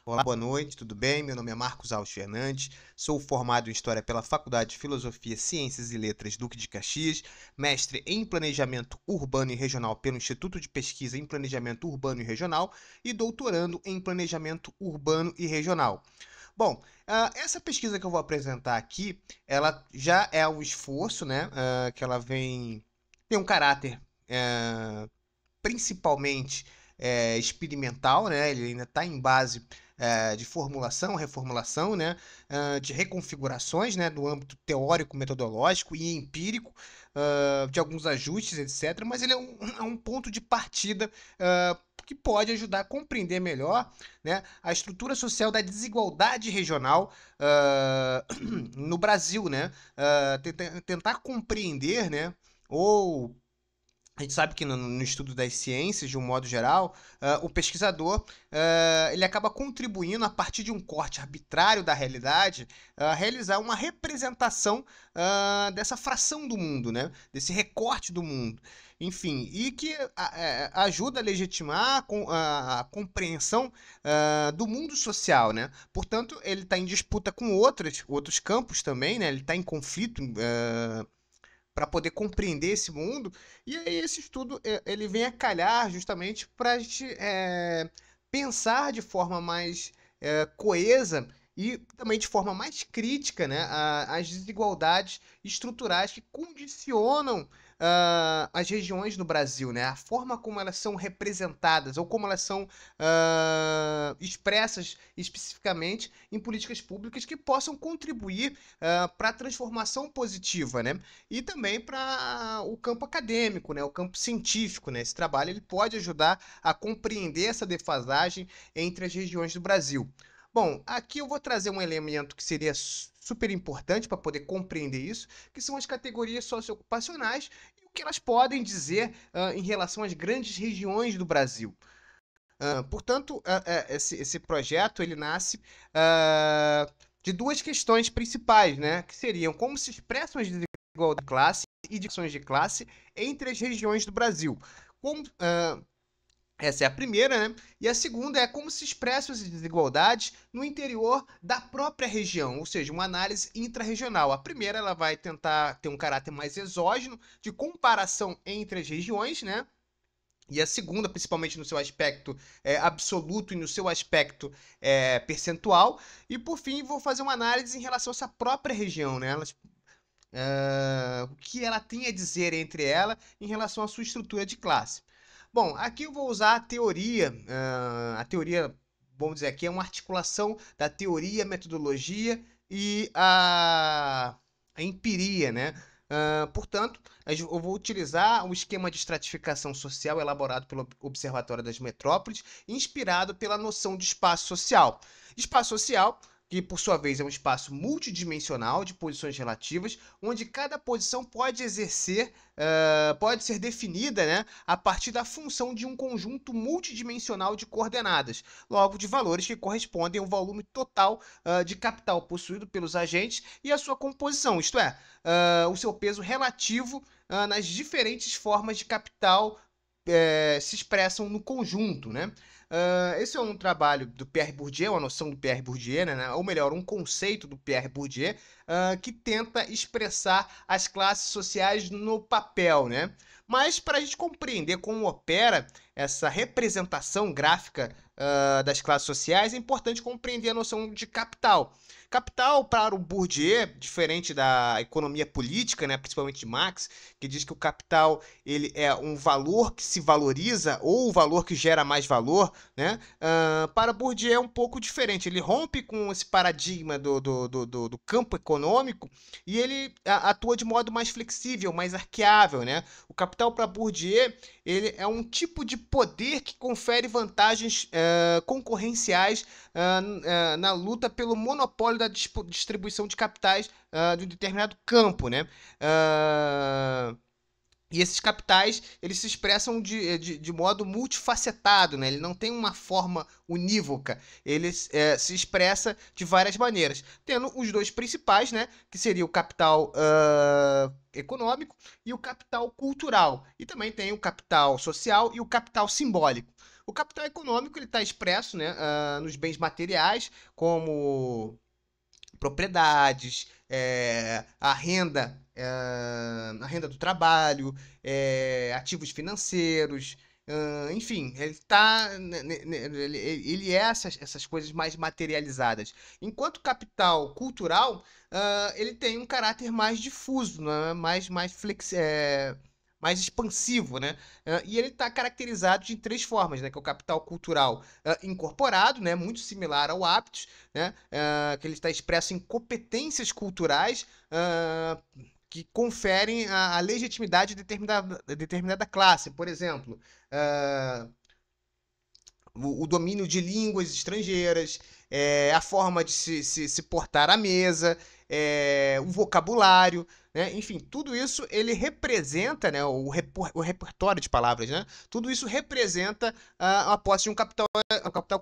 Olá, boa noite, tudo bem? Meu nome é Marcos Alves Fernandes, sou formado em História pela Faculdade de Filosofia, Ciências e Letras Duque de Caxias, mestre em Planejamento Urbano e Regional pelo Instituto de Pesquisa em Planejamento Urbano e Regional e doutorando em Planejamento Urbano e Regional. Bom, essa pesquisa que eu vou apresentar aqui, ela já é um esforço, né, que ela tem um caráter principalmente experimental, né? Ele ainda está em base de formulação, reformulação, né? De reconfigurações, né? Do âmbito teórico, metodológico e empírico, de alguns ajustes, etc. Mas ele é um ponto de partida que pode ajudar a compreender melhor, né, a estrutura social da desigualdade regional no Brasil, né? Tentar compreender, né? Ou a gente sabe que no estudo das ciências, de um modo geral, o pesquisador ele acaba contribuindo, a partir de um corte arbitrário da realidade, a realizar uma representação dessa fração do mundo, né? Desse recorte do mundo. Enfim, e que ajuda a legitimar a compreensão do mundo social, né? Portanto, ele está em disputa com outros campos também, né? Ele está em conflito para poder compreender esse mundo. E aí esse estudo ele vem a calhar justamente para a gente pensar de forma mais coesa e também de forma mais crítica, né, as desigualdades estruturais que condicionam as regiões no Brasil, né, a forma como elas são representadas ou como elas são expressas especificamente em políticas públicas que possam contribuir para a transformação positiva, né? E também para o campo acadêmico, né? O campo científico, né? Esse trabalho ele pode ajudar a compreender essa defasagem entre as regiões do Brasil. Bom, aqui eu vou trazer um elemento que seria super importante para poder compreender isso, que são as categorias socioocupacionais e o que elas podem dizer em relação às grandes regiões do Brasil. Portanto, esse projeto ele nasce de duas questões principais, né? Que seriam como se expressam as desigualdades de classe e divisões de classe entre as regiões do Brasil. Como, essa é a primeira, né? E a segunda é como se expressam as desigualdades no interior da própria região, ou seja, uma análise intrarregional. A primeira ela vai tentar ter um caráter mais exógeno, de comparação entre as regiões, né? E a segunda, principalmente no seu aspecto absoluto e no seu aspecto percentual. E por fim, vou fazer uma análise em relação a essa própria região, né? O que ela tem a dizer entre ela em relação à sua estrutura de classe. Bom, aqui eu vou usar a teoria, vamos dizer aqui, é uma articulação da teoria, metodologia e a empiria, né? Portanto, eu vou utilizar o esquema de estratificação social elaborado pelo Observatório das Metrópoles, inspirado pela noção de espaço social. Espaço social que por sua vez é um espaço multidimensional de posições relativas, onde cada posição pode pode ser definida, né, a partir da função de um conjunto multidimensional de coordenadas, logo de valores que correspondem ao volume total de capital possuído pelos agentes e a sua composição, isto é, o seu peso relativo nas diferentes formas de capital se expressam no conjunto, né? Esse é um trabalho do Pierre Bourdieu, uma noção do Pierre Bourdieu, né? Ou melhor, um conceito do Pierre Bourdieu, que tenta expressar as classes sociais no papel, né? Mas para a gente compreender como opera essa representação gráfica das classes sociais, é importante compreender a noção de capital. Capital, para o Bourdieu, diferente da economia política, né, principalmente de Marx, que diz que o capital ele é um valor que se valoriza ou o valor que gera mais valor, né? Para Bourdieu é um pouco diferente. Ele rompe com esse paradigma do campo econômico e ele atua de modo mais flexível, mais arqueável, né? O capital para Bourdieu ele é um tipo de poder que confere vantagens concorrenciais na luta pelo monopólio da distribuição de capitais de um determinado campo, né? E esses capitais, eles se expressam de modo multifacetado, né? Ele não tem uma forma unívoca, ele se expressa de várias maneiras, tendo os dois principais, né? Que seria o capital econômico e o capital cultural. E também tem o capital social e o capital simbólico. O capital econômico ele está expresso, né, nos bens materiais, como propriedades, a renda do trabalho, ativos financeiros, enfim, ele é essas coisas mais materializadas. Enquanto capital cultural, ele tem um caráter mais difuso, né? Mais expansivo, né? E ele está caracterizado de três formas, né? Que é o capital cultural incorporado, né? Muito similar ao hábitos, né? Que ele está expresso em competências culturais que conferem a legitimidade de determinada classe. Por exemplo, o domínio de línguas estrangeiras, a forma de se portar à mesa, o vocabulário, né? Enfim, tudo isso ele representa, né, o repertório de palavras, né? Tudo isso representa a posse de um capital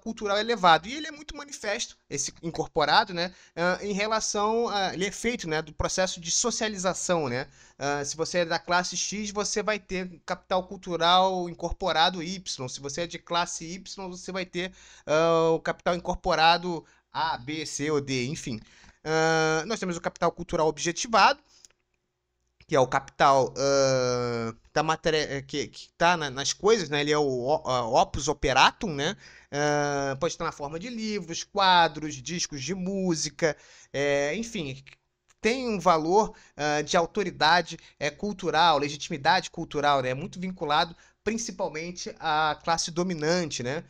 cultural elevado. E ele é muito manifesto, esse incorporado, né, em relação ele é feito, né, do processo de socialização, né? Se você é da classe X, você vai ter capital cultural incorporado Y. Se você é de classe Y, você vai ter o capital incorporado A, B, C ou D, enfim. Nós temos o capital cultural objetivado, que é o capital da matéria que está nas coisas, né? Ele é o opus operatum, né? Pode estar na forma de livros, quadros, discos de música, enfim, tem um valor de autoridade cultural, legitimidade cultural, né? Muito vinculado principalmente à classe dominante, né?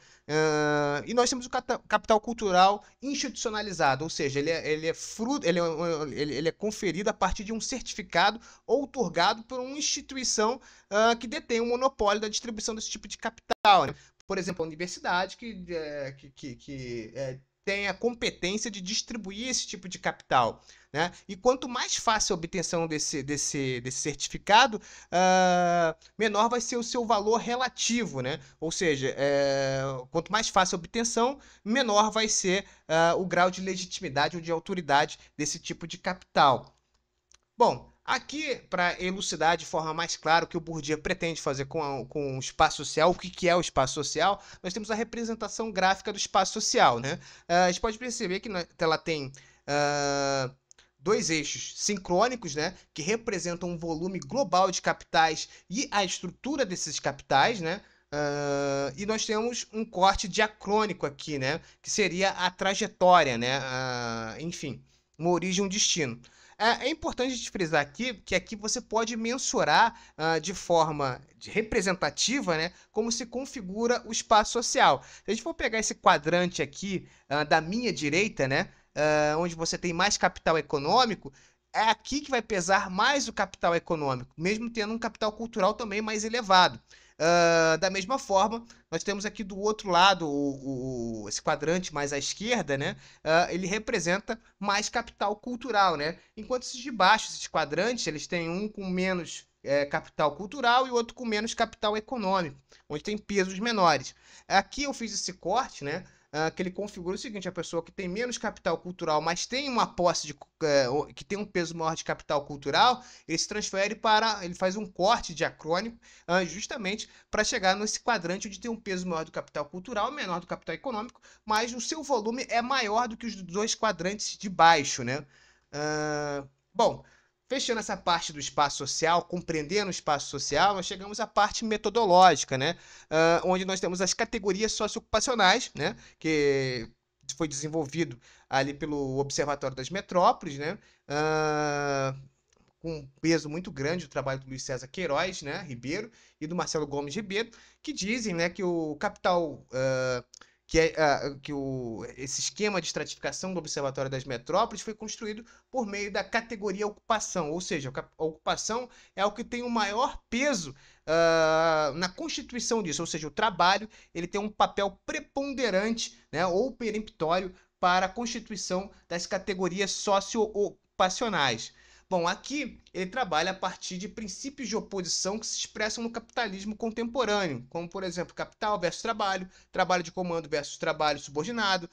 E nós temos o capital cultural institucionalizado, ou seja, ele é conferido a partir de um certificado outorgado por uma instituição que detém o monopólio da distribuição desse tipo de capital, né? Por exemplo, a universidade que tem a competência de distribuir esse tipo de capital, né? E quanto mais fácil a obtenção desse certificado, menor vai ser o seu valor relativo, né? Ou seja, quanto mais fácil a obtenção, menor vai ser o grau de legitimidade ou de autoridade desse tipo de capital. Bom, aqui, para elucidar de forma mais clara o que o Bourdieu pretende fazer com o espaço social, o que é o espaço social, nós temos a representação gráfica do espaço social, né? A gente pode perceber que ela tem dois eixos sincrônicos, né, que representam um volume global de capitais e a estrutura desses capitais, né? E nós temos um corte diacrônico aqui, né, que seria a trajetória, né? Enfim, uma origem, um destino. É importante a gente frisar aqui que aqui você pode mensurar de forma representativa, né, como se configura o espaço social. Se a gente for pegar esse quadrante aqui da minha direita, né, onde você tem mais capital econômico, é aqui que vai pesar mais o capital econômico, mesmo tendo um capital cultural também mais elevado. Da mesma forma, nós temos aqui do outro lado esse quadrante mais à esquerda, né? Ele representa mais capital cultural, né? Enquanto esses de baixo, esses quadrantes, eles têm um com menos capital cultural e outro com menos capital econômico, onde tem pesos menores. Aqui eu fiz esse corte, né? Que ele configura o seguinte: a pessoa que tem menos capital cultural, mas tem uma posse que tem um peso maior de capital cultural, ele se transfere ele faz um corte diacrônico, justamente para chegar nesse quadrante onde tem um peso maior do capital cultural, menor do capital econômico, mas o seu volume é maior do que os dois quadrantes de baixo, né? Bom, fechando essa parte do espaço social, compreendendo o espaço social, nós chegamos à parte metodológica, né? Onde nós temos as categorias socioocupacionais, né? Que foi desenvolvido ali pelo Observatório das Metrópoles, né? Com um peso muito grande o trabalho do Luiz César Queiroz, né, Ribeiro, e do Marcelo Gomes Ribeiro, que dizem, né, que o capital esse esquema de estratificação do Observatório das Metrópoles foi construído por meio da categoria ocupação, ou seja, a ocupação é o que tem o maior peso na constituição disso, ou seja, o trabalho ele tem um papel preponderante, né, ou peremptório para a constituição das categorias socioocupacionais. Bom, aqui ele trabalha a partir de princípios de oposição que se expressam no capitalismo contemporâneo, como, por exemplo, capital versus trabalho, trabalho de comando versus trabalho subordinado,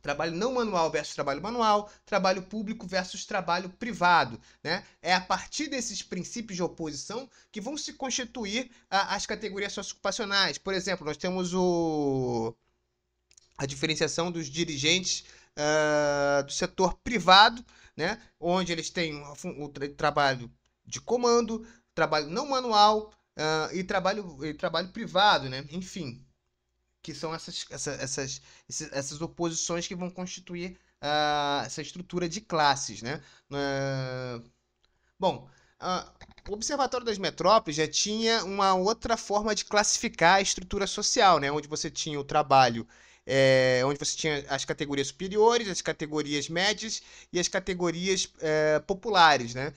trabalho não manual versus trabalho manual, trabalho público versus trabalho privado, né? É a partir desses princípios de oposição que vão se constituir as categorias socioocupacionais. Por exemplo, nós temos a diferenciação dos dirigentes do setor privado, né? Onde eles têm o trabalho de comando, trabalho não manual e trabalho privado, né? Enfim, que são essas oposições que vão constituir essa estrutura de classes, né? Bom, o Observatório das Metrópoles já tinha uma outra forma de classificar a estrutura social, né? Onde você tinha o trabalho, onde você tinha as categorias superiores, as categorias médias e as categorias populares, né?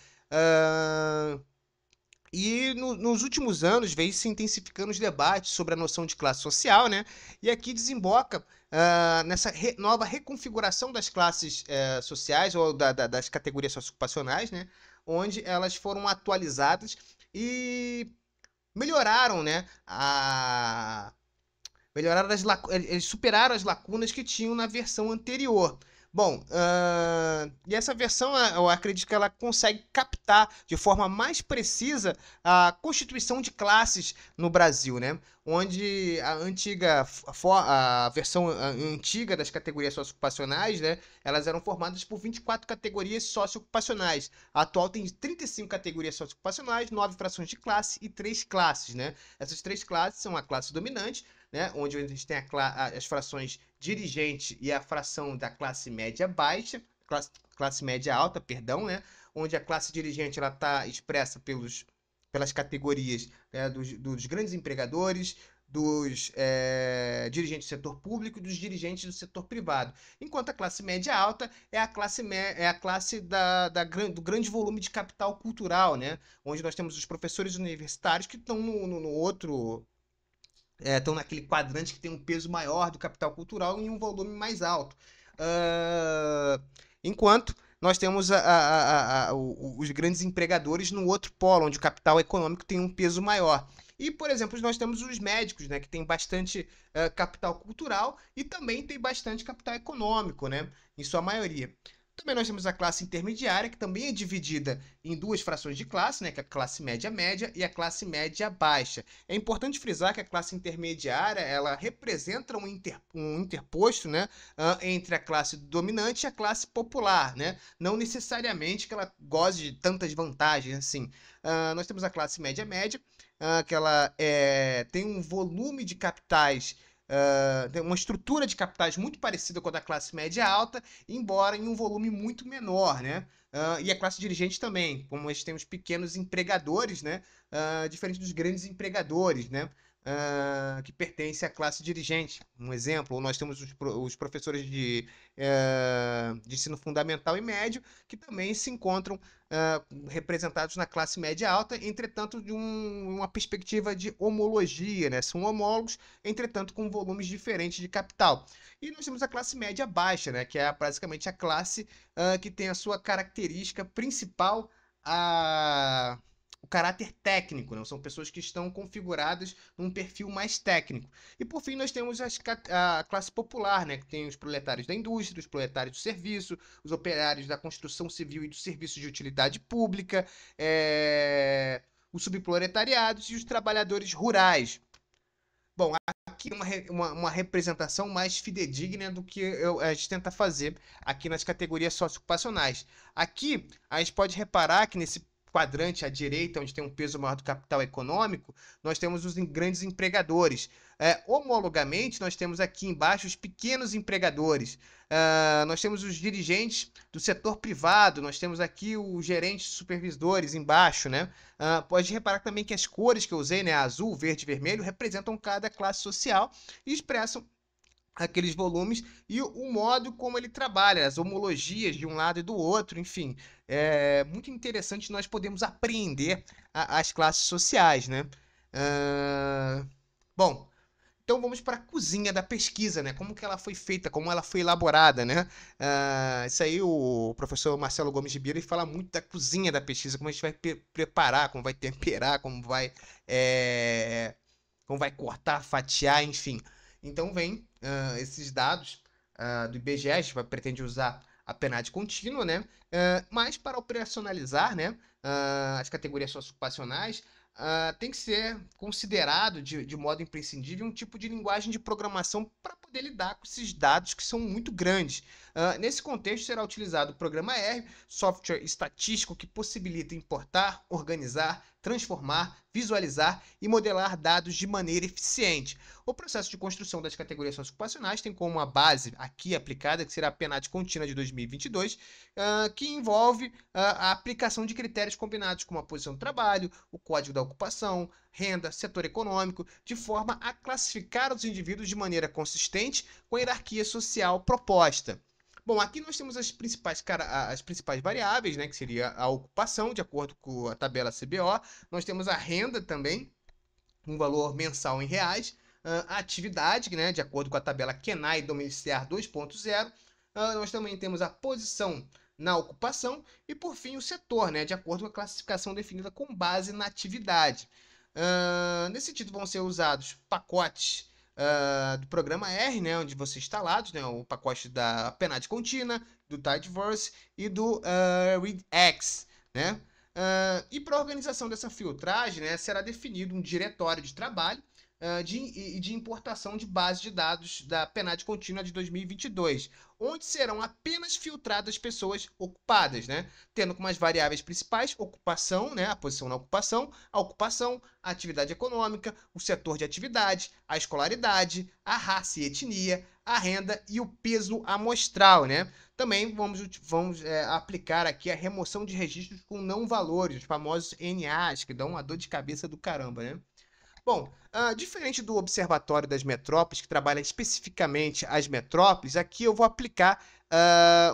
E nos últimos anos veio se intensificando os debates sobre a noção de classe social, né? E aqui desemboca nessa nova reconfiguração das classes sociais ou das categorias sociocupacionais, né? Onde elas foram atualizadas e melhoraram, né? Eles superaram as lacunas que tinham na versão anterior. Bom, e essa versão, eu acredito que ela consegue captar de forma mais precisa a constituição de classes no Brasil, né? Onde a versão antiga das categorias socioocupacionais, né? Elas eram formadas por 24 categorias socioocupacionais. A atual tem 35 categorias socioocupacionais, 9 frações de classe e 3 classes, né? Essas 3 classes são a classe dominante, né, onde a gente tem as frações dirigente e a fração da classe média baixa, classe média alta, perdão, né, onde a classe dirigente ela está expressa pelas categorias dos grandes empregadores, dos dirigentes do setor público e dos dirigentes do setor privado. Enquanto a classe média alta é a classe do grande volume de capital cultural, né, onde nós temos os professores universitários que estão no outro estão naquele quadrante que tem um peso maior do capital cultural e um volume mais alto. Enquanto nós temos os grandes empregadores no outro polo, onde o capital econômico tem um peso maior. E, por exemplo, nós temos os médicos, né, que tem bastante capital cultural e também tem bastante capital econômico, né, em sua maioria. Também nós temos a classe intermediária, que também é dividida em duas frações de classe, né, que é a classe média e a classe média baixa. É importante frisar que a classe intermediária ela representa um interposto, né, entre a classe dominante e a classe popular, né? Não necessariamente que ela goze de tantas vantagens assim. Nós temos a classe média, que ela tem um volume de capitais, tem uma estrutura de capitais muito parecida com a da classe média alta, embora em um volume muito menor, né? E a classe dirigente também, como a gente tem os pequenos empregadores, né? Diferente dos grandes empregadores, né? Que pertencem à classe dirigente. Um exemplo, ou nós temos os professores de ensino fundamental e médio, que também se encontram representados na classe média alta, entretanto, de uma perspectiva de homologia, né? São homólogos, entretanto, com volumes diferentes de capital. E nós temos a classe média baixa, né? Que é basicamente a classe que tem a sua característica principal, o caráter técnico, né? São pessoas que estão configuradas num perfil mais técnico. E por fim nós temos a classe popular, né? Que tem os proletários da indústria, os proletários do serviço, os operários da construção civil e dos serviços de utilidade pública, os subproletariados e os trabalhadores rurais. Bom, aqui uma representação mais fidedigna do que a gente tenta fazer aqui nas categorias socioocupacionais. Aqui a gente pode reparar que nesse quadrante à direita, onde tem um peso maior do capital econômico, nós temos os grandes empregadores. Homologamente, nós temos aqui embaixo os pequenos empregadores. Nós temos os dirigentes do setor privado, nós temos aqui os gerentes supervisores embaixo, né? Pode reparar também que as cores que eu usei, né, azul, verde e vermelho, representam cada classe social e expressam aqueles volumes e o modo como ele trabalha, as homologias de um lado e do outro, enfim. É muito interessante nós podemos apreender as classes sociais, né? Bom, Então vamos para a cozinha da pesquisa, né? Como que ela foi feita, como ela foi elaborada, né? Isso aí o professor Marcelo Gomes Ribeiro ele fala muito da cozinha da pesquisa, como a gente vai preparar, como vai temperar, como vai cortar, fatiar, enfim. Então vem esses dados do IBGE, a gente pretende usar a PNAD contínua, né? Mas para operacionalizar, né, as categorias socioocupacionais, tem que ser considerado de modo imprescindível um tipo de linguagem de programação para poder lidar com esses dados que são muito grandes. Nesse contexto, será utilizado o programa R, software estatístico que possibilita importar, organizar, transformar, visualizar e modelar dados de maneira eficiente. O processo de construção das categorias socioocupacionais tem como uma base aqui aplicada, que será a PNAD contínua de 2022, que envolve a aplicação de critérios combinados como a posição do trabalho, o código da ocupação, renda, setor econômico, de forma a classificar os indivíduos de maneira consistente com a hierarquia social proposta. Bom, aqui nós temos as principais variáveis, né, que seria a ocupação, de acordo com a tabela CBO. Nós temos a renda também, um valor mensal em reais. A atividade, né, de acordo com a tabela KENAI Domiciliar 2.0. Nós também temos a posição na ocupação e, por fim, o setor, né, de acordo com a classificação definida com base na atividade. Nesse sentido, vão ser usados pacotes do programa R, né, onde vão ser instalados, né, o pacote da PNAD contínua, do Tidyverse e do ReadX, né? E para a organização dessa filtragem, né, será definido um diretório de trabalho de importação de base de dados da PNAD contínua de 2022, onde serão apenas filtradas pessoas ocupadas, né? Tendo como as variáveis principais ocupação, né? A posição na ocupação, a atividade econômica, o setor de atividade, a escolaridade, a raça e etnia, a renda e o peso amostral, né? Também vamos aplicar aqui a remoção de registros com não valores, os famosos NAs, que dão uma dor de cabeça do caramba, né? Bom, diferente do Observatório das Metrópoles, que trabalha especificamente as metrópoles, aqui eu vou aplicar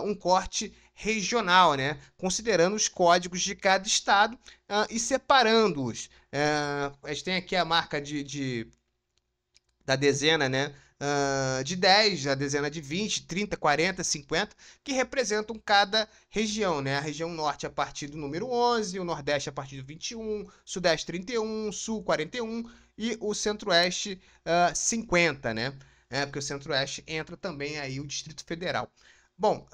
um corte regional, né? Considerando os códigos de cada estado e separando-os. A gente tem aqui a marca da dezena, né? De 10, a dezena de 20, 30, 40, 50, que representam cada região, né? A região norte a partir do número 11, o nordeste a partir do 21, sudeste 31, sul 41 e o centro-oeste 50, né? Porque o centro-oeste entra também aí o Distrito Federal. Bom,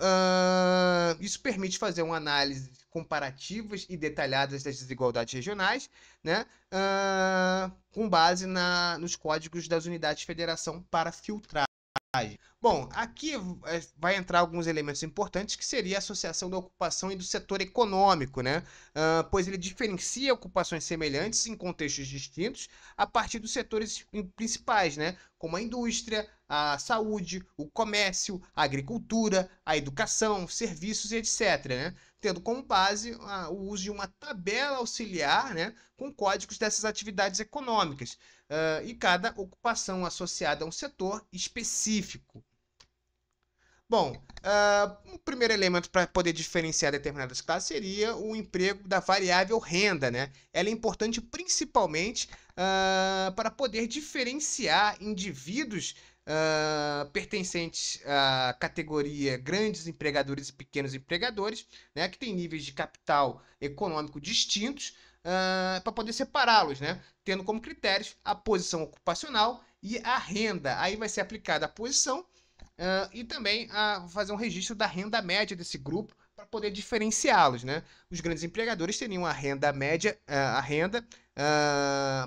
isso permite fazer uma análise comparativas e detalhadas das desigualdades regionais, né? Com base nos códigos das unidades de federação para filtragem. Bom, aqui vai entrar alguns elementos importantes, que seria a associação da ocupação e do setor econômico, né? Pois ele diferencia ocupações semelhantes em contextos distintos a partir dos setores principais, né? Como a indústria, a saúde, o comércio, a agricultura, a educação, serviços e etc., né? Tendo como base o uso de uma tabela auxiliar, né, com códigos dessas atividades econômicas, e cada ocupação associada a um setor específico. Bom, o primeiro elemento para poder diferenciar determinadas classes seria o emprego da variável renda, né? Ela é importante principalmente para poder diferenciar indivíduos pertencentes à categoria grandes empregadores e pequenos empregadores, né, que tem níveis de capital econômico distintos, para poder separá-los, né, tendo como critérios a posição ocupacional e a renda. Aí vai ser aplicada a posição e também fazer um registro da renda média desse grupo para poder diferenciá-los, né? Os grandes empregadores teriam a renda média,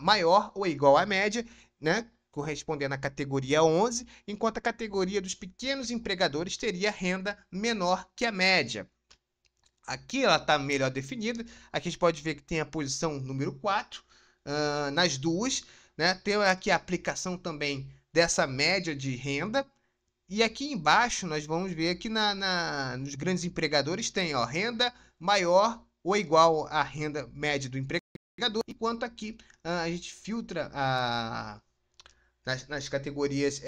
maior ou igual à média, né, correspondendo à categoria 11, enquanto a categoria dos pequenos empregadores teria renda menor que a média. Aqui ela está melhor definida. Aqui a gente pode ver que tem a posição número 4 nas duas, né? Tem aqui a aplicação também dessa média de renda. E aqui embaixo nós vamos ver que nos grandes empregadores tem, ó, renda maior ou igual à renda média do empregador, enquanto aqui a gente filtra nas categorias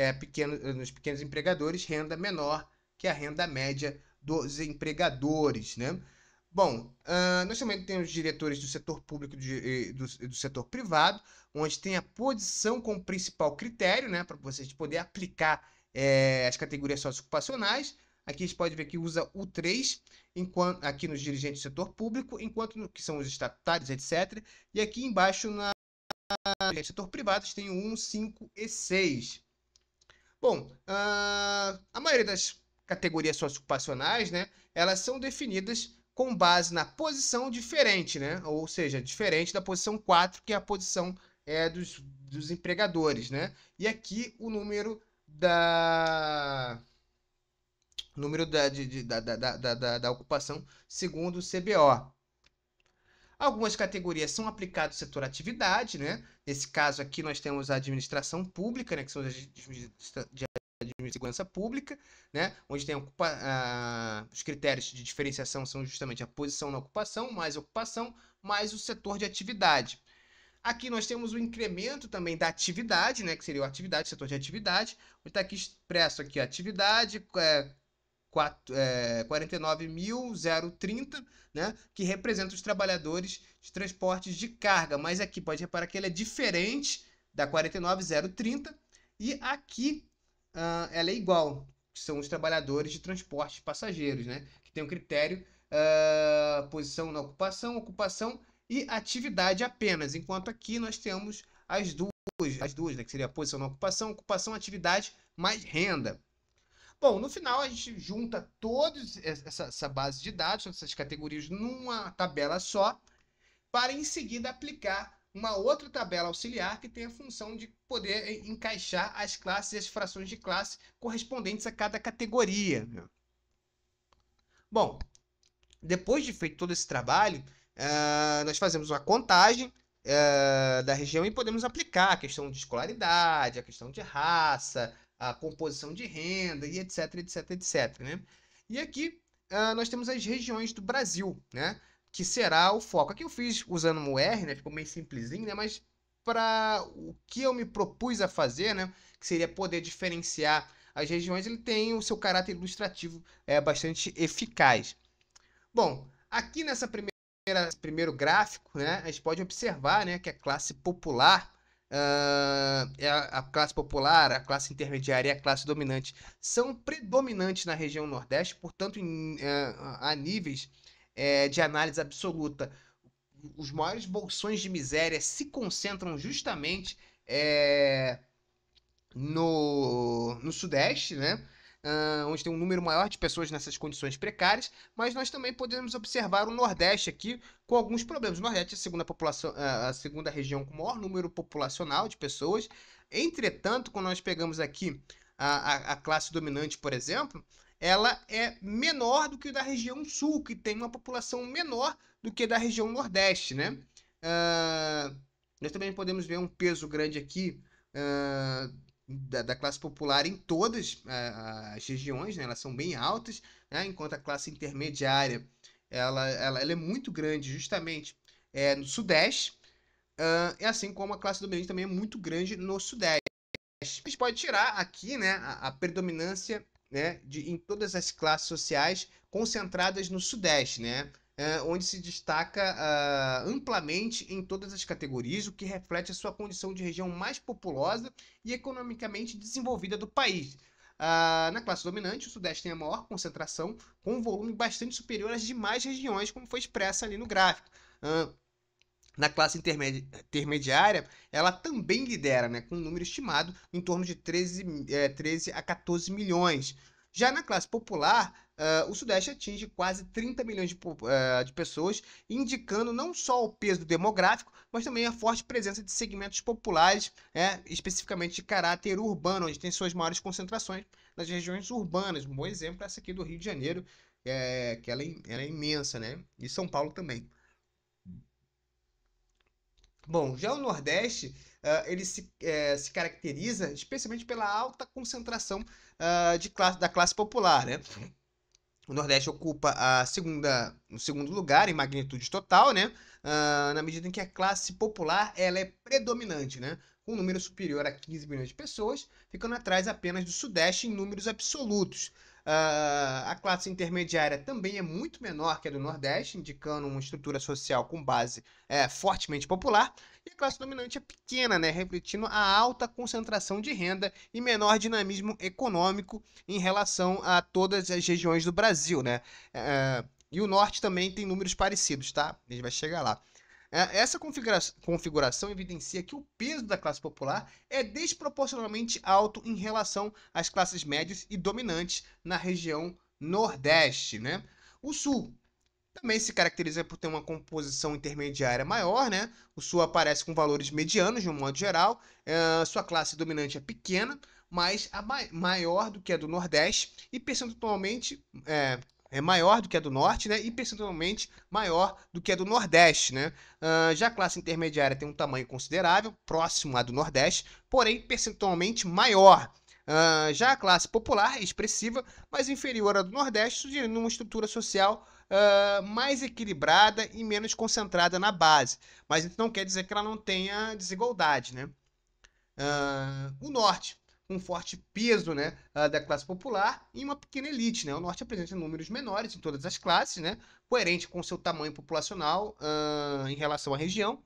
nos pequenos empregadores, renda menor que a renda média dos empregadores, né? Bom, nós também temos diretores do setor público e do setor privado, onde tem a posição como principal critério, né, para vocês poder aplicar as categorias socioocupacionais. Aqui a gente pode ver que usa o 3, enquanto, aqui nos dirigentes do setor público, enquanto que são os estatutários, etc. E aqui embaixo, no setor privado, tem o 1, 5 e 6. Bom, a maioria das categorias socioocupacionais, né, elas são definidas com base na posição diferente, né? Ou seja, diferente da posição 4, que é a posição dos empregadores, né? E aqui o número da ocupação segundo o CBO. Algumas categorias são aplicadas ao setor atividade, né? Nesse caso aqui nós temos a administração pública, né? Que são as de segurança pública, né? Onde tem os critérios de diferenciação são justamente a posição na ocupação, mais o setor de atividade. Aqui nós temos o incremento também da atividade, né? Que seria a atividade, setor de atividade, onde está aqui expresso aqui a atividade, 49.030, né, que representa os trabalhadores de transportes de carga, mas aqui pode reparar que ela é diferente da 49.030 e aqui ela é igual, que são os trabalhadores de transporte de passageiros, né, que tem um critério posição na ocupação e atividade apenas, enquanto aqui nós temos as duas, né, que seria a posição na ocupação, atividade mais renda. Bom, no final a gente junta toda essa base de dados, essas categorias numa tabela só, para em seguida aplicar uma outra tabela auxiliar que tem a função de poder encaixar as classes e as frações de classe correspondentes a cada categoria. Bom, depois de feito todo esse trabalho, nós fazemos uma contagem da região e podemos aplicar a questão de escolaridade, a questão de raça, a composição de renda e etc, né? E aqui nós temos as regiões do Brasil, né? Que será o foco. Aqui eu fiz usando o R, né? Ficou meio simplesinho, né? Mas para o que eu me propus a fazer, né? Que seria poder diferenciar as regiões, ele tem o seu caráter ilustrativo bastante eficaz. Bom, aqui nesse primeiro gráfico, né? A gente pode observar, né? Que a classe popular a classe popular, a classe intermediária e a classe dominante são predominantes na região Nordeste, portanto, a níveis de análise absoluta, os maiores bolsões de miséria se concentram justamente no Sudeste, né? Onde tem um número maior de pessoas nessas condições precárias, mas nós também podemos observar o Nordeste aqui com alguns problemas. O Nordeste é a segunda região com o maior número populacional de pessoas. Entretanto, quando nós pegamos aqui a classe dominante, por exemplo, ela é menor do que a da região Sul, que tem uma população menor do que a da região Nordeste, né? Nós também podemos ver um peso grande aqui da classe popular em todas as regiões, né? Elas são bem altas, né? Enquanto a classe intermediária ela é muito grande justamente no Sudeste, e assim como a classe dominante também é muito grande no Sudeste. A gente pode tirar aqui, né, a predominância, né, em todas as classes sociais concentradas no Sudeste, né? Onde se destaca amplamente em todas as categorias, o que reflete a sua condição de região mais populosa e economicamente desenvolvida do país. Na classe dominante, o Sudeste tem a maior concentração, com um volume bastante superior às demais regiões, como foi expressa ali no gráfico. Na classe intermediária, ela também lidera, né, com um número estimado em torno de 13 a 14 milhões. Já na classe popular, o Sudeste atinge quase 30 milhões de pessoas, indicando não só o peso demográfico, mas também a forte presença de segmentos populares, especificamente de caráter urbano, onde tem suas maiores concentrações nas regiões urbanas. Um bom exemplo é essa aqui do Rio de Janeiro, que ela é imensa, né? E São Paulo também. Bom, já o Nordeste, ele se caracteriza especialmente pela alta concentração da classe popular, né? O Nordeste ocupa o segundo lugar em magnitude total, né? Na medida em que a classe popular ela é predominante, né? Com um número superior a 15 milhões de pessoas, ficando atrás apenas do Sudeste em números absolutos. A classe intermediária também é muito menor que a do Nordeste, indicando uma estrutura social com base fortemente popular. E a classe dominante é pequena, né, refletindo a alta concentração de renda e menor dinamismo econômico em relação a todas as regiões do Brasil, né? E o Norte também tem números parecidos, tá? A gente vai chegar lá. Essa configuração evidencia que o peso da classe popular é desproporcionalmente alto em relação às classes médias e dominantes na região Nordeste, né? O Sul também se caracteriza por ter uma composição intermediária maior, né? O Sul aparece com valores medianos, de um modo geral. Sua classe dominante é pequena, mas maior do que a do Nordeste e percentualmente é maior do que a do Norte, né? E percentualmente maior do que a do Nordeste, né? Já a classe intermediária tem um tamanho considerável, próximo à do Nordeste, porém percentualmente maior. Já a classe popular é expressiva, mas inferior à do Nordeste, sugerindo uma estrutura social mais equilibrada e menos concentrada na base. Mas isso não quer dizer que ela não tenha desigualdade, né? O Norte, um forte peso, né, da classe popular e uma pequena elite, né? O Norte apresenta números menores em todas as classes, né? Coerente com seu tamanho populacional em relação à região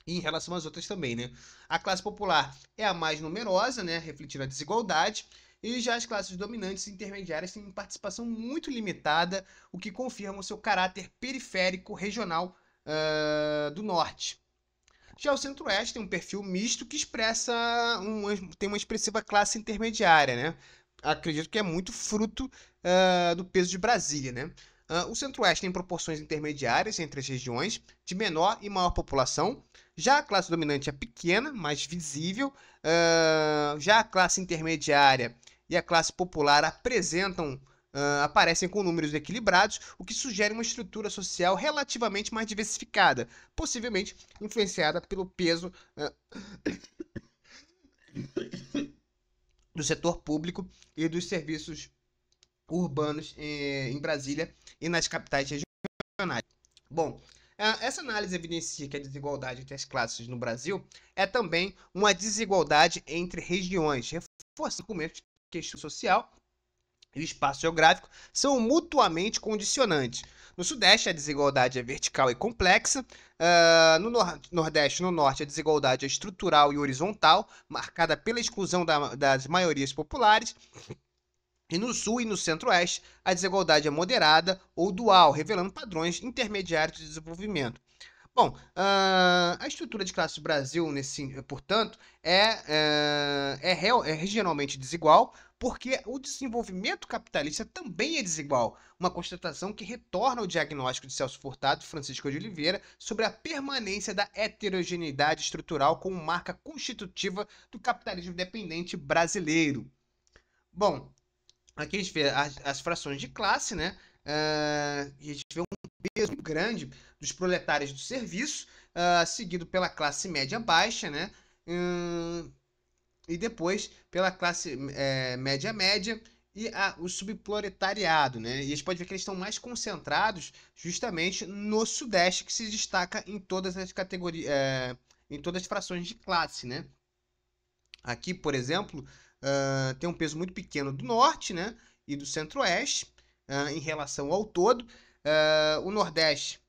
e em relação às outras também, né? A classe popular é a mais numerosa, né, refletindo a desigualdade, e já as classes dominantes e intermediárias têm participação muito limitada, o que confirma o seu caráter periférico regional do Norte. Já o Centro-Oeste tem um perfil misto que tem uma expressiva classe intermediária, né? Acredito que é muito fruto do peso de Brasília, né? O Centro-Oeste tem proporções intermediárias entre as regiões, de menor e maior população. Já a classe dominante é pequena, mais visível. Já a classe intermediária e a classe popular aparecem com números equilibrados, o que sugere uma estrutura social relativamente mais diversificada, possivelmente influenciada pelo peso do setor público e dos serviços urbanos em Brasília e nas capitais regionais. Bom, essa análise evidencia que a desigualdade entre as classes no Brasil é também uma desigualdade entre regiões, reforçando o argumento de que a questão social e o espaço geográfico são mutuamente condicionantes. No Sudeste, a desigualdade é vertical e complexa. No Nordeste e no Norte, a desigualdade é estrutural e horizontal, marcada pela exclusão das maiorias populares. E no Sul e no Centro-Oeste, a desigualdade é moderada ou dual, revelando padrões intermediários de desenvolvimento. Bom, a estrutura de classe do Brasil, portanto, é regionalmente desigual, porque o desenvolvimento capitalista também é desigual. Uma constatação que retorna ao diagnóstico de Celso Furtado e Francisco de Oliveira sobre a permanência da heterogeneidade estrutural como marca constitutiva do capitalismo dependente brasileiro. Bom, aqui a gente vê as frações de classe, né? E a gente vê um peso grande dos proletários do serviço, seguido pela classe média baixa, né? E depois pela classe média e o subproletariado, né? E a gente pode ver que eles estão mais concentrados justamente no Sudeste, que se destaca em todas as categorias, em todas as frações de classe, né? Aqui, por exemplo, tem um peso muito pequeno do Norte, né? E do Centro-Oeste em relação ao todo. O Nordeste,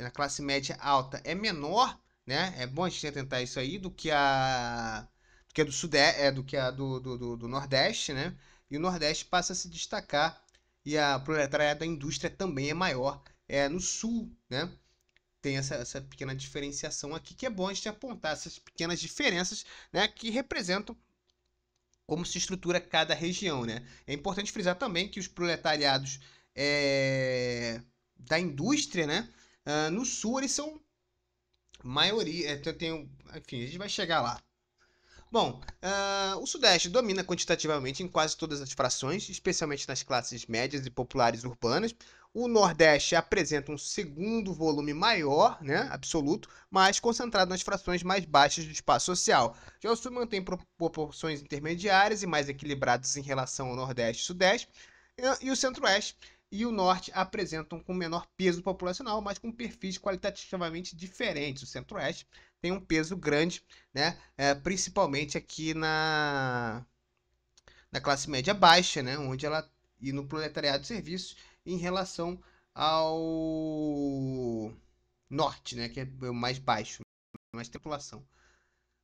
na classe média alta, é menor, né? É bom a gente tentar isso aí do que a do Sudeste, do que a do Nordeste, né? E o Nordeste passa a se destacar e a proletariado da indústria também é maior no Sul, né? Tem essa pequena diferenciação aqui, que é bom a gente apontar essas pequenas diferenças, né, que representam como se estrutura cada região, né? É importante frisar também que os proletariados da indústria, né, no Sul, eles são maioria, enfim, a gente vai chegar lá. Bom, o Sudeste domina quantitativamente em quase todas as frações, especialmente nas classes médias e populares urbanas. O Nordeste apresenta um segundo volume maior, né, absoluto, mas concentrado nas frações mais baixas do espaço social. Já o Sul mantém proporções intermediárias e mais equilibradas em relação ao Nordeste e Sudeste. E o Centro-Oeste e o Norte apresentam com menor peso populacional, mas com perfis qualitativamente diferentes. O Centro-Oeste tem um peso grande, né? Principalmente aqui na classe média baixa, né, onde ela e no proletariado de serviços em relação ao norte, né, que é o mais baixo, mais população.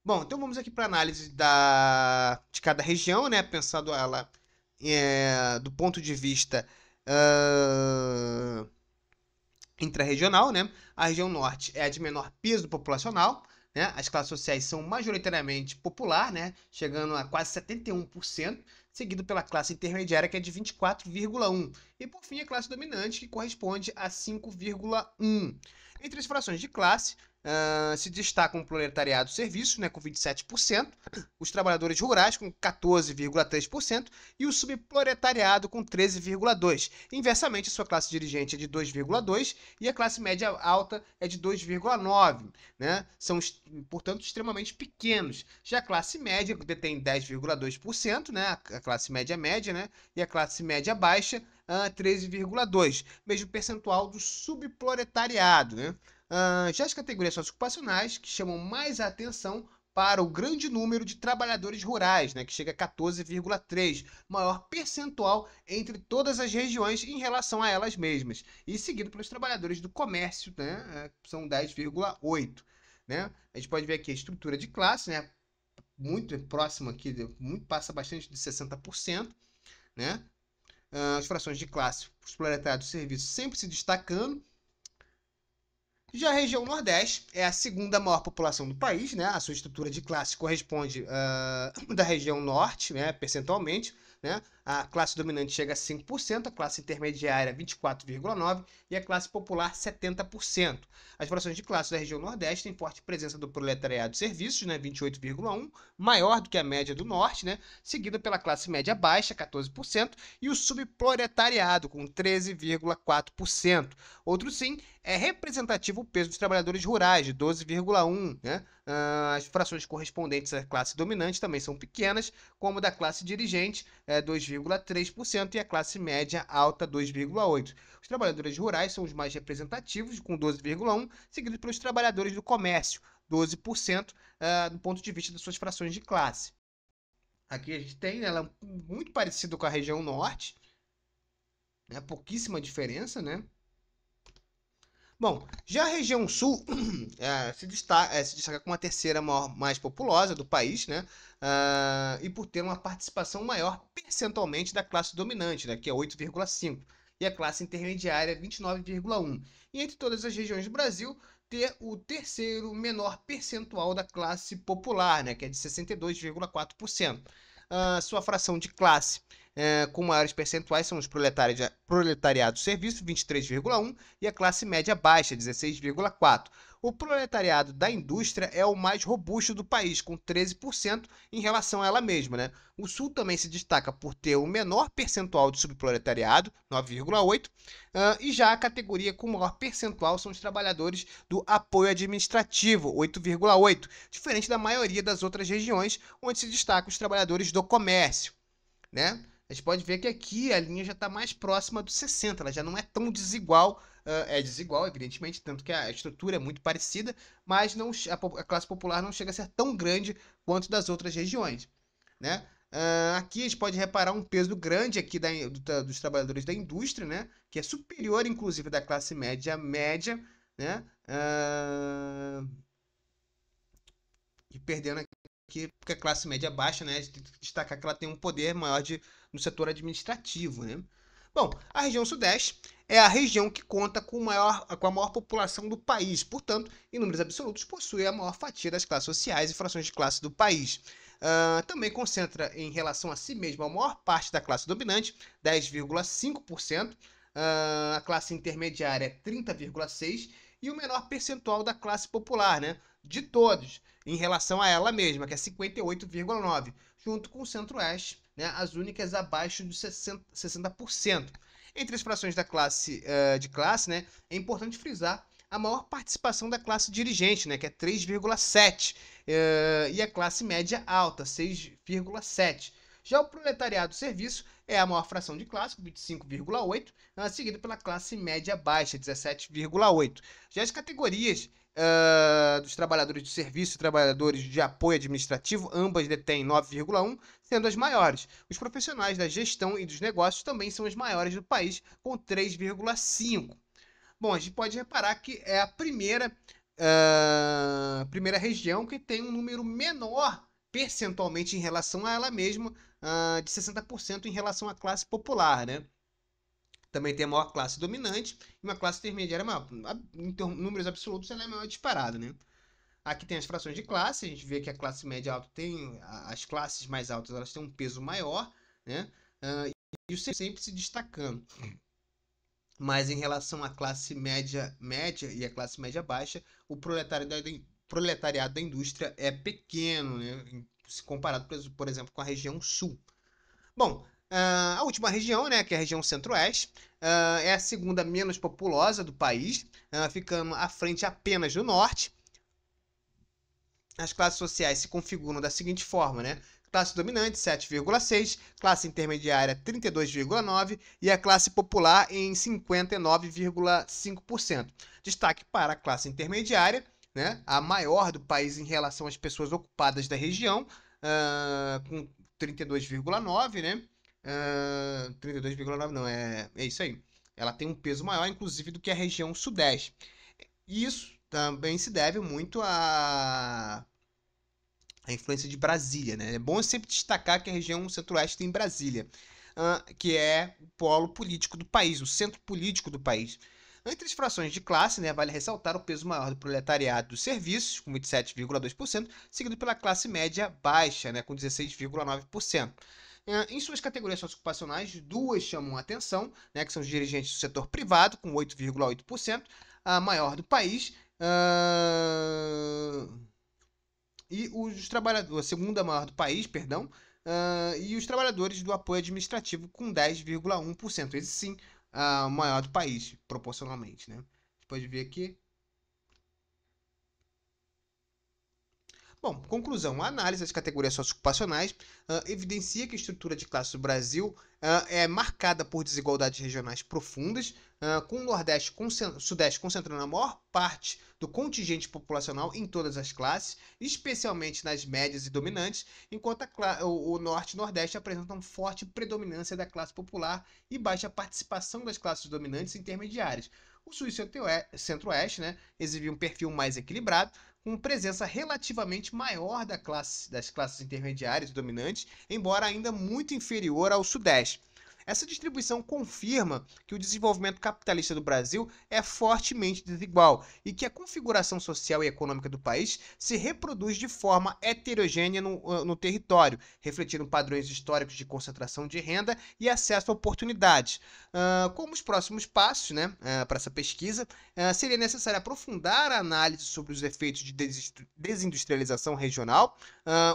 Bom, então vamos aqui para análise de cada região, né, pensando ela do ponto de vista intrarregional, né? A região norte é a de menor peso populacional, né? As classes sociais são majoritariamente popular, né? Chegando a quase 71%, seguido pela classe intermediária, que é de 24,1%. E por fim, a classe dominante, que corresponde a 5,1%. Entre as frações de classe, se destacam o proletariado serviço, né, com 27%, os trabalhadores rurais com 14,3% e o subproletariado com 13,2%. Inversamente, a sua classe dirigente é de 2,2% e a classe média alta é de 2,9%. Né? São, portanto, extremamente pequenos. Já a classe média detém 10,2%, né? A classe média média, né? E a classe média baixa, 13,2%. Mesmo percentual do subproletariado, né? Já as categorias socioocupacionais, que chamam mais a atenção para o grande número de trabalhadores rurais, né, que chega a 14,3%, maior percentual entre todas as regiões em relação a elas mesmas, e seguido pelos trabalhadores do comércio, né, são 10,8%. Né? A gente pode ver aqui a estrutura de classe, né, muito próxima aqui, passa bastante de 60%, né? As frações de classe, os proletários de serviço sempre se destacando. Já a região Nordeste é a segunda maior população do país, né? A sua estrutura de classe corresponde da região Norte, né? Percentualmente, né? A classe dominante chega a 5%, a classe intermediária 24,9% e a classe popular 70%. As frações de classe da região Nordeste têm forte presença do proletariado de serviços, né? 28,1%, maior do que a média do Norte, né? Seguida pela classe média baixa, 14%, e o subproletariado, com 13,4%. Outro sim, é representativo o peso dos trabalhadores rurais, de 12,1%. Né? As frações correspondentes à classe dominante também são pequenas, como da classe dirigente, 2,3%, e a classe média alta, 2,8%. Os trabalhadores rurais são os mais representativos, com 12,1%, seguidos pelos trabalhadores do comércio, 12%, do ponto de vista das suas frações de classe. Aqui a gente tem ela muito parecida com a região norte, né? Pouquíssima diferença, né? Bom, já a região sul se destaca como a terceira mais populosa do país, né? E por ter uma participação maior percentualmente da classe dominante, né? Que é 8,5%, e a classe intermediária 29,1%. E entre todas as regiões do Brasil, ter o terceiro menor percentual da classe popular, né? Que é de 62,4%. Sua fração de classe com maiores percentuais são os proletariado serviço, 23,1%, e a classe média baixa, 16,4%. O proletariado da indústria é o mais robusto do país, com 13% em relação a ela mesma. Né? O Sul também se destaca por ter o menor percentual de subproletariado, 9,8%, e já a categoria com maior percentual são os trabalhadores do apoio administrativo, 8,8%, diferente da maioria das outras regiões, onde se destacam os trabalhadores do comércio. Né? A gente pode ver que aqui a linha já está mais próxima dos 60, ela já não é tão desigual, é desigual, evidentemente, tanto que a estrutura é muito parecida, mas não, a classe popular não chega a ser tão grande quanto das outras regiões. Né? Aqui a gente pode reparar um peso grande aqui dos trabalhadores da indústria, né? Que é superior, inclusive, da classe média, né? E perdendo aqui, porque a classe média baixa, né? A gente tem que destacar que ela tem um poder maior no setor administrativo, né? Bom, a região sudeste é a região que conta com a maior população do país, portanto, em números absolutos, possui a maior fatia das classes sociais e frações de classe do país. Também concentra em relação a si mesma a maior parte da classe dominante, 10,5%, a classe intermediária, 30,6%, e o menor percentual da classe popular, né? De todos, em relação a ela mesma, que é 58,9%, junto com o Centro-Oeste, né, as únicas abaixo de 60%. Entre as frações da classe, né, é importante frisar a maior participação da classe dirigente, né, que é 3,7%, e a classe média alta, 6,7%. Já o proletariado do serviço é a maior fração de classe, com 25,8, seguido pela classe média baixa, 17,8. Já as categorias dos trabalhadores de serviço e trabalhadores de apoio administrativo, ambas detêm 9,1, sendo as maiores. Os profissionais da gestão e dos negócios também são as maiores do país, com 3,5. Bom, a gente pode reparar que é a primeira região que tem um número menor percentualmente em relação a ela mesma, de 60% em relação à classe popular, né? Também tem a maior classe dominante e uma classe intermediária maior. Em números absolutos, ela é maior disparada, né? Aqui tem as frações de classe, a gente vê que a classe média alta tem, as classes mais altas, elas têm um peso maior, né? E isso sempre se destacando. Mas em relação à classe média e à classe média baixa, o proletariado da indústria é pequeno, né? Se comparado, por exemplo, com a região sul. Bom, a última região, né, que é a região centro-oeste, é a segunda menos populosa do país, ficando à frente apenas do norte. As classes sociais se configuram da seguinte forma, né? Classe dominante, 7,6%, classe intermediária, 32,9% e a classe popular em 59,5%. Destaque para a classe intermediária, né? A maior do país em relação às pessoas ocupadas da região, com 32,9%, né? 32,9% não, é isso aí. Ela tem um peso maior, inclusive, do que a região sudeste. E isso também se deve muito a influência de Brasília, né? É bom sempre destacar que a região centro-oeste tem Brasília, que é o polo político do país, o centro político do país. Entre as frações de classe, né, vale ressaltar o peso maior do proletariado dos serviços, com 27,2%, seguido pela classe média baixa, né, com 16,9%. Em suas categorias sociocupacionais, duas chamam a atenção, né, que são os dirigentes do setor privado, com 8,8%, a maior do país, e os trabalhadores, a segunda maior do país, perdão, e os trabalhadores do apoio administrativo com 10,1%. Esse sim, o maior do país, proporcionalmente, né? Você pode ver aqui. Bom, conclusão. A análise das categorias sociocupacionais evidencia que a estrutura de classe do Brasil é marcada por desigualdades regionais profundas, com o Nordeste Sudeste concentrando a maior parte do contingente populacional em todas as classes, especialmente nas médias e dominantes, enquanto o Norte e Nordeste apresentam forte predominância da classe popular e baixa participação das classes dominantes e intermediárias. O Sul e Centro-Oeste, né, exibiam um perfil mais equilibrado, com presença relativamente maior das classes intermediárias e dominantes, embora ainda muito inferior ao Sudeste. Essa distribuição confirma que o desenvolvimento capitalista do Brasil é fortemente desigual e que a configuração social e econômica do país se reproduz de forma heterogênea no território, refletindo padrões históricos de concentração de renda e acesso a oportunidades. Como os próximos passos, né, para essa pesquisa, seria necessário aprofundar a análise sobre os efeitos de desindustrialização regional,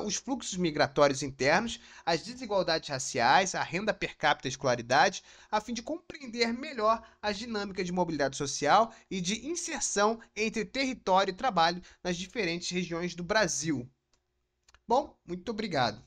os fluxos migratórios internos, as desigualdades raciais, a renda per capita e a escolaridade, a fim de compreender melhor as dinâmicas de mobilidade social e de inserção entre território e trabalho nas diferentes regiões do Brasil. Bom, muito obrigado.